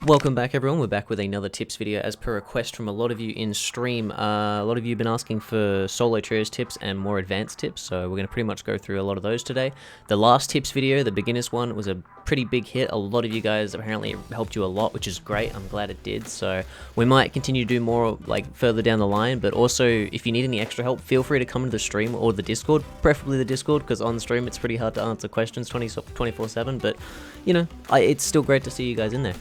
Welcome back everyone, we're back with another tips video as per request from a lot of you in stream. A lot of you have been asking for solo trios tips and more advanced tips, so we're going to pretty much go through a lot of those today. The last tips video, the beginners one, was a pretty big hit. A lot of you guys apparently helped you a lot, which is great. I'm glad it did. So we might continue to do more like further down the line, but also if you need any extra help, feel free to come to the stream or the Discord, preferably the Discord, because on stream it's pretty hard to answer questions 24/7, but you know, it's still great to see you guys in there.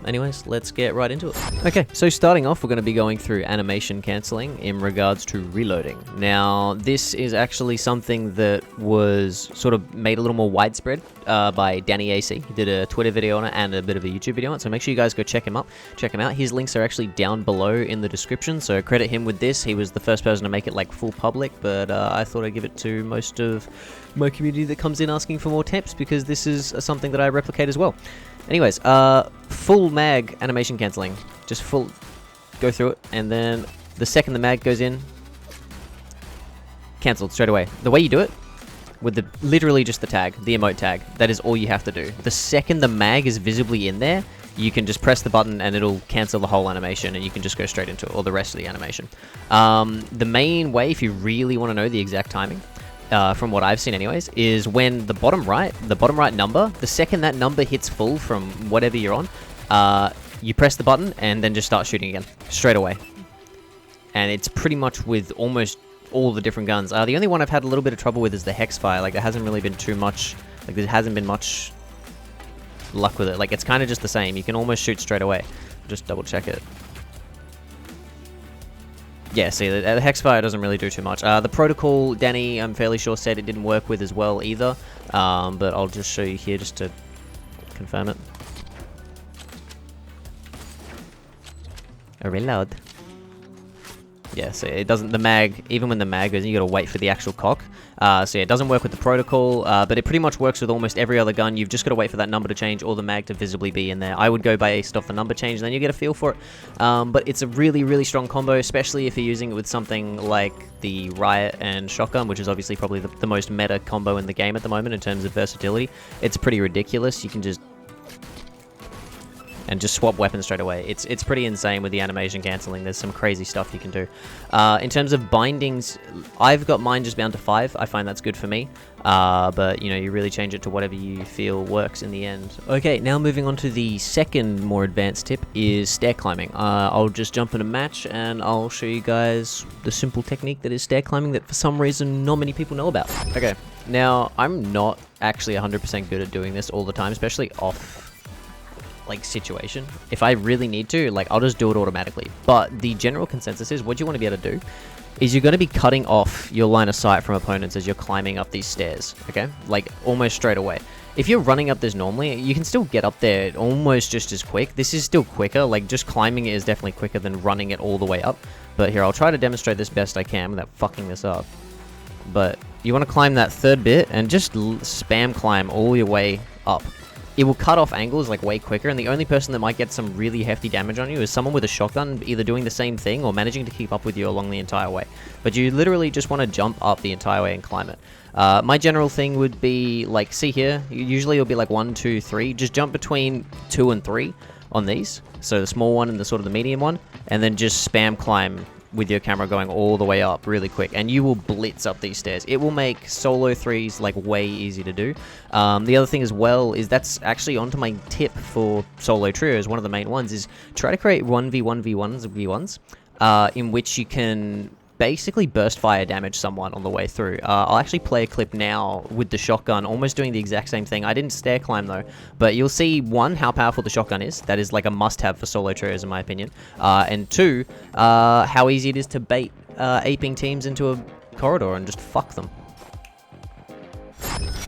Anyways, let's get right into it. Okay, so starting off, we're going to be going through animation cancelling in regards to reloading. Now, this is actually something that was sort of made a little more widespread by Dannyyac. He did a Twitter video on it and a bit of a YouTube video on it, so make sure you guys go check him out. His links are actually down below in the description, so credit him with this. He was the first person to make it like full public, but I thought I'd give it to most of my community that comes in asking for more tips, because this is something that I replicate as well. Anyways, full mag animation cancelling. Just full, go through it, and then the second the mag goes in, cancelled straight away. The way you do it, with literally just the tag, the emote tag, that is all you have to do. The second the mag is visibly in there, you can just press the button and it'll cancel the whole animation and you can just go straight into it, or the rest of the animation. The main way, if you really want to know the exact timing, from what I've seen anyways, is when the bottom right number, the second that number hits full from whatever you're on, you press the button and then just start shooting again, straight away. And it's pretty much with almost all the different guns. The only one I've had a little bit of trouble with is the Hexfire. Like, there hasn't really been too much, like there hasn't been much luck with it. Like, it's kind of just the same. You can almost shoot straight away. Just double check it. Yeah, see, the Hexfire doesn't really do too much. The Protocol, Danny, I'm fairly sure, said it didn't work with as well either. But I'll just show you here just to confirm it. A reload. Yeah, so it doesn't, the mag, even when the mag goes in, you gotta wait for the actual cock. So yeah, it doesn't work with the Protocol, but it pretty much works with almost every other gun. You've just gotta wait for that number to change or the mag to visibly be in there. I would go based off the number change, and then you get a feel for it. But it's a really, really strong combo, especially if you're using it with something like the Riot and Shotgun, which is obviously probably the most meta combo in the game at the moment in terms of versatility. It's pretty ridiculous. You can just swap weapons straight away. It's pretty insane with the animation cancelling. There's some crazy stuff you can do. In terms of bindings, I've got mine just bound to 5. I find that's good for me. But, you know, you really change it to whatever you feel works in the end. Okay, now moving on to the second more advanced tip is stair climbing. I'll just jump in a match and I'll show you guys the simple technique that is stair climbing that for some reason not many people know about. Okay, now I'm not actually 100% good at doing this all the time, especially off like situation. If I really need to, like, I'll just do it automatically. But the general consensus is what you want to be able to do is you're going to be cutting off your line of sight from opponents as you're climbing up these stairs, okay? Like, almost straight away. If you're running up this normally, you can still get up there almost just as quick. This is still quicker. Like, just climbing it is definitely quicker than running it all the way up. But here, I'll try to demonstrate this best I can without fucking this up. But you want to climb that third bit and just spam climb all your way up. It will cut off angles like way quicker, and the only person that might get some really hefty damage on you is someone with a shotgun, either doing the same thing or managing to keep up with you along the entire way. But you literally just want to jump up the entire way and climb it. My general thing would be, like, see here, usually it'll be like 1, 2, 3. Just jump between 2 and 3 on these. So the small one and the sort of the medium one, and then just spam climb with your camera going all the way up really quick, and you will blitz up these stairs. It will make solo 3s like way easy to do. The other thing as well is that's actually onto my tip for solo trios. One of the main ones is try to create 1v1v1s in which you can basically burst fire damage someone on the way through. I'll actually play a clip now with the shotgun, almost doing the exact same thing. I didn't stair climb though, but you'll see, 1, how powerful the shotgun is. That is like a must-have for solo trios in my opinion. And 2, how easy it is to bait aping teams into a corridor and just fuck them.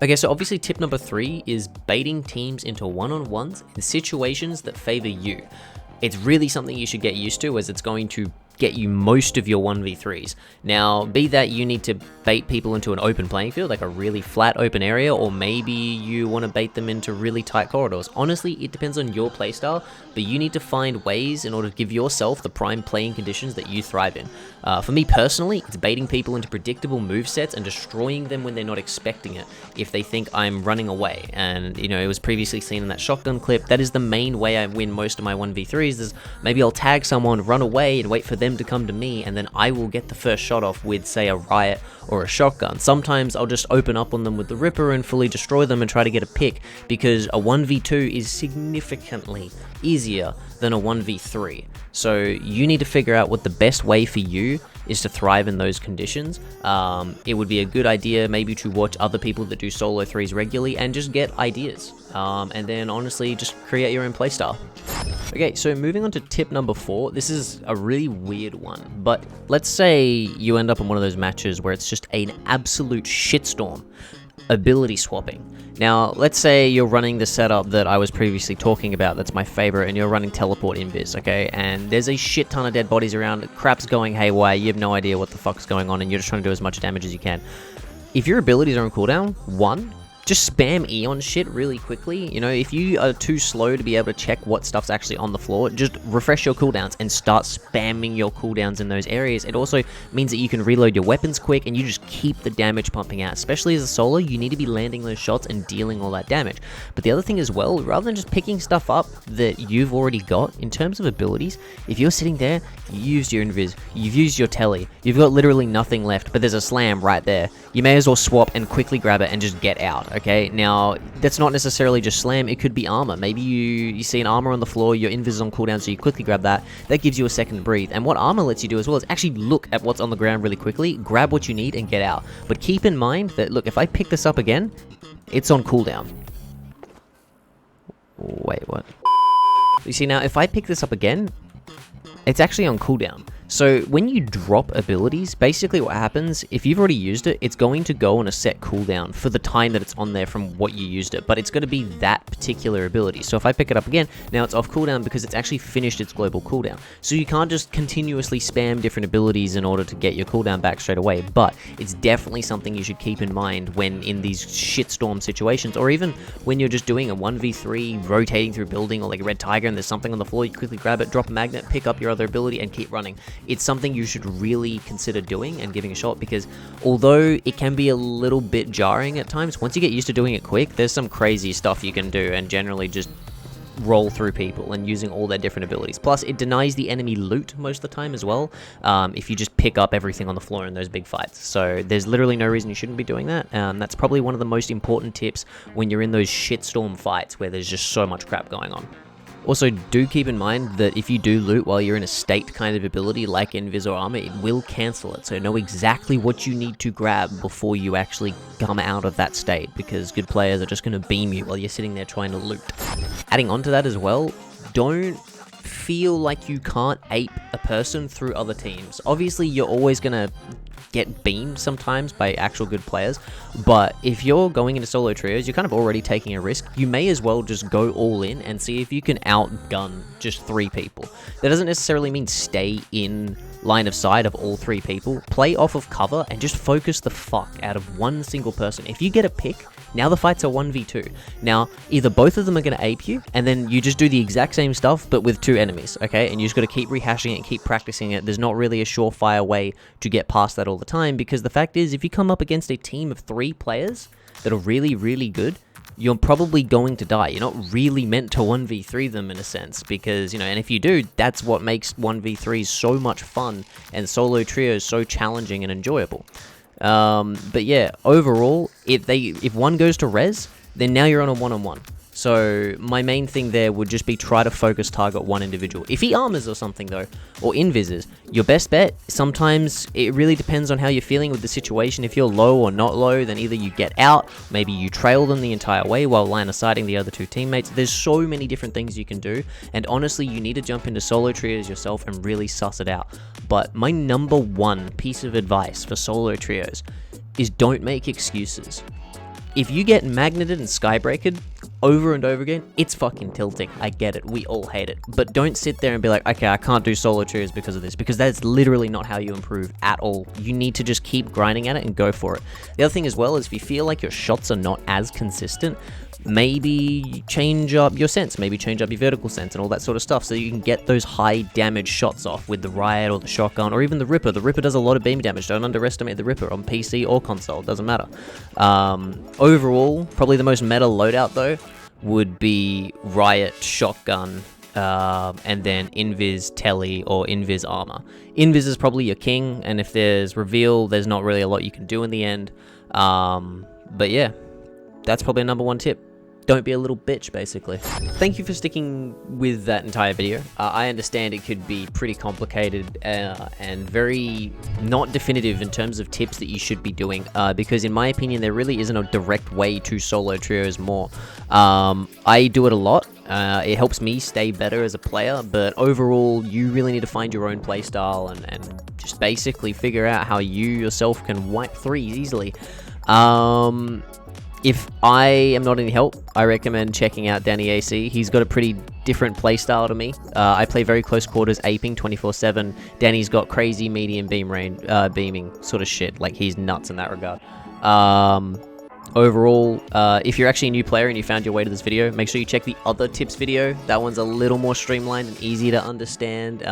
Okay, so obviously tip number 3 is baiting teams into one-on-ones in situations that favor you. It's really something you should get used to, as it's going to get you most of your 1v3s. Now, be that you need to bait people into an open playing field, like a really flat open area, or maybe you want to bait them into really tight corridors. Honestly, it depends on your playstyle, but you need to find ways in order to give yourself the prime playing conditions that you thrive in. For me personally, it's baiting people into predictable movesets and destroying them when they're not expecting it, if they think I'm running away. And, you know, it was previously seen in that shotgun clip. That is the main way I win most of my 1v3s, is maybe I'll tag someone, run away, and wait for them to come to me, and then I will get the first shot off with, say, a riot or a shotgun. Sometimes I'll just open up on them with the Ripper and fully destroy them and try to get a pick, because a 1v2 is significantly easier than a 1v3. So you need to figure out what the best way for you is to thrive in those conditions. It would be a good idea maybe to watch other people that do solo 3s regularly and just get ideas. And then honestly, just create your own playstyle. Okay, so moving on to tip number 4. This is a really weird one, but let's say you end up in one of those matches where it's just an absolute shitstorm. Ability swapping. Now, let's say you're running the setup that I was previously talking about, that's my favorite, and you're running teleport invis, okay? And there's a shit ton of dead bodies around, crap's going haywire, you have no idea what the fuck's going on, and you're just trying to do as much damage as you can. If your abilities are on cooldown, 1, just spam E on shit really quickly. You know, if you are too slow to be able to check what stuff's actually on the floor, just refresh your cooldowns and start spamming your cooldowns in those areas. It also means that you can reload your weapons quick and you just keep the damage pumping out. Especially as a solo, you need to be landing those shots and dealing all that damage. But the other thing as well, rather than just picking stuff up that you've already got, in terms of abilities, if you're sitting there, you used your invis, you've used your telly, you've got literally nothing left, but there's a slam right there, you may as well swap and quickly grab it and just get out. Okay, now that's not necessarily just slam, it could be armor. Maybe you see an armor on the floor, your invis is on cooldown, so you quickly grab that. That gives you a second to breathe. And what armor lets you do as well is actually look at what's on the ground really quickly, grab what you need, and get out. But keep in mind that, look, if I pick this up again, it's on cooldown. Wait, what? You see, now if I pick this up again, it's actually on cooldown. So when you drop abilities, basically what happens, if you've already used it, it's going to go on a set cooldown for the time that it's on there from what you used it, but it's going to be that particular ability. So if I pick it up again, now it's off cooldown because it's actually finished its global cooldown. So you can't just continuously spam different abilities in order to get your cooldown back straight away, but it's definitely something you should keep in mind when in these shitstorm situations, or even when you're just doing a 1v3 rotating through building, or like a red tiger and there's something on the floor, you quickly grab it, drop a magnet, pick up your other ability and keep running. It's something you should really consider doing and giving a shot, because although it can be a little bit jarring at times, once you get used to doing it quick, there's some crazy stuff you can do and generally just roll through people and using all their different abilities. Plus, it denies the enemy loot most of the time as well, if you just pick up everything on the floor in those big fights. So there's literally no reason you shouldn't be doing that. That's probably one of the most important tips when you're in those shitstorm fights where there's just so much crap going on. Also, do keep in mind that if you do loot while you're in a state kind of ability like Invis or Armor, it will cancel it. So know exactly what you need to grab before you actually come out of that state, because good players are just going to beam you while you're sitting there trying to loot. Adding on to that as well, don't feel like you can't ape a person through other teams. Obviously, you're always going to get beamed sometimes by actual good players, but if you're going into solo trios, you're kind of already taking a risk. You may as well just go all in and see if you can outgun just 3 people. That doesn't necessarily mean stay in line of sight of all 3 people. Play off of cover and just focus the fuck out of one single person. If you get a pick, now the fight's a 1v2. Now, either both of them are going to ape you, and then you just do the exact same stuff, but with 2 enemies, okay? And you just got to keep rehashing it and keep practicing it. There's not really a surefire way to get past that all the time, because the fact is, if you come up against a team of 3 players that are really, really good, you're probably going to die. You're not really meant to 1v3 them in a sense, because, you know, and if you do, that's what makes 1v3s so much fun and solo trios so challenging and enjoyable. But yeah, overall, if one goes to res, then now you're on a one-on-one. So my main thing there would just be try to focus target one individual. If he armors or something though, or invises, your best bet, sometimes it really depends on how you're feeling with the situation. If you're low or not low, then either you get out, maybe you trail them the entire way while line of sighting the other 2 teammates. There's so many different things you can do, and honestly, you need to jump into solo trios yourself and really suss it out. But my number 1 piece of advice for solo trios is don't make excuses. if you get magneted and skybreakered over and over again, it's fucking tilting. I get it. We all hate it. But don't sit there and be like, okay, I can't do solo trios because of this, because that's literally not how you improve at all. You need to just keep grinding at it and go for it. The other thing as well is if you feel like your shots are not as consistent, maybe change up your sense, maybe change up your vertical sense and all that sort of stuff so you can get those high damage shots off with the riot or the shotgun or even the Ripper. The Ripper does a lot of beam damage. Don't underestimate the Ripper on PC or console. It doesn't matter. Overall, probably the most meta loadout though would be Riot, Shotgun, and then Invis Telly or Invis Armor. Invis is probably your king, and if there's Reveal, there's not really a lot you can do in the end. But yeah, that's probably a #1 tip. Don't be a little bitch, basically. Thank you for sticking with that entire video. I understand it could be pretty complicated and very not definitive in terms of tips that you should be doing, because in my opinion, there really isn't a direct way to solo trios more. I do it a lot. It helps me stay better as a player, but overall, you really need to find your own playstyle and just basically figure out how you yourself can wipe threes easily. If I am not any help, I recommend checking out Dannyyac. He's got a pretty different playstyle to me. I play very close quarters, aping 24/7. Danny's got crazy medium beaming sort of shit. Like, he's nuts in that regard. Overall, if you're actually a new player and you found your way to this video, make sure you check the other tips video. That one's a little more streamlined and easy to understand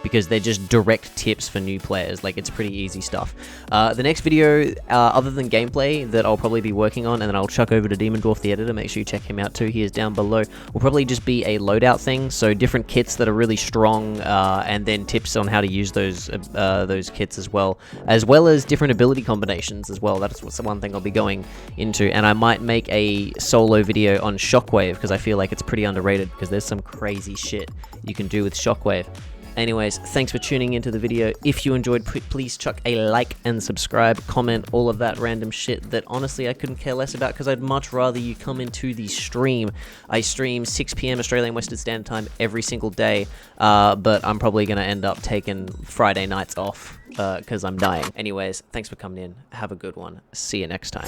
because they're just direct tips for new players. Like, it's pretty easy stuff. The next video, other than gameplay, that I'll probably be working on, and then I'll chuck over to DemonDwarf, the editor. Make sure you check him out too. He is down below. Will probably just be a loadout thing, so different kits that are really strong, and then tips on how to use those kits as well as different ability combinations as well. That's what's the one thing I'll be going into, and I might make a solo video on Shockwave because I feel like it's pretty underrated because there's some crazy shit you can do with Shockwave. Anyways, thanks for tuning into the video. If you enjoyed, please chuck a like and subscribe, comment, all of that random shit that honestly I couldn't care less about because I'd much rather you come into the stream. I stream 6 PM Australian Western Standard Time every single day, but I'm probably going to end up taking Friday nights off because I'm dying. Anyways, thanks for coming in. Have a good one. See you next time.